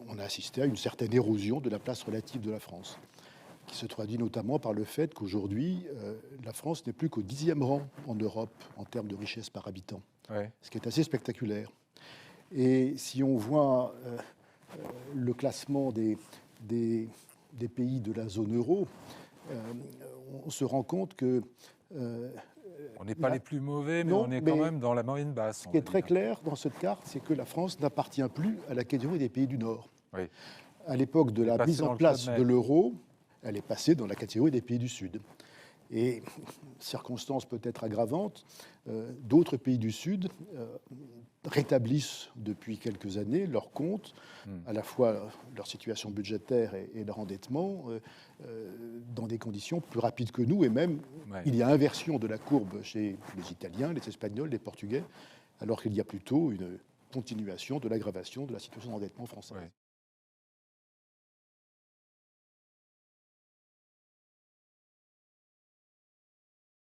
on a assisté à une certaine érosion de la place relative de la France, qui se traduit notamment par le fait qu'aujourd'hui, la France n'est plus qu'au 10e rang en Europe en termes de richesse par habitant, Ouais. ce qui est assez spectaculaire. Et si on voit le classement des pays de la zone euro, on se rend compte que On n'est pas la- les plus mauvais, mais non, on est quand mais même dans la moyenne basse. ce qui est très clair dans cette carte, c'est que la France n'appartient plus à la catégorie des pays du Nord. Oui. À l'époque de Elle est la passée mise en dans le club place Med. de l'euro, elle est passée dans la catégorie des pays du Sud. Et circonstance peut-être aggravante, d'autres pays du Sud rétablissent depuis quelques années leurs comptes, à la fois leur situation budgétaire et leur endettement, dans des conditions plus rapides que nous. Et même, Ouais. il y a inversion de la courbe chez les Italiens, les Espagnols, les Portugais, alors qu'il y a plutôt une continuation de l'aggravation de la situation d'endettement française. Ouais.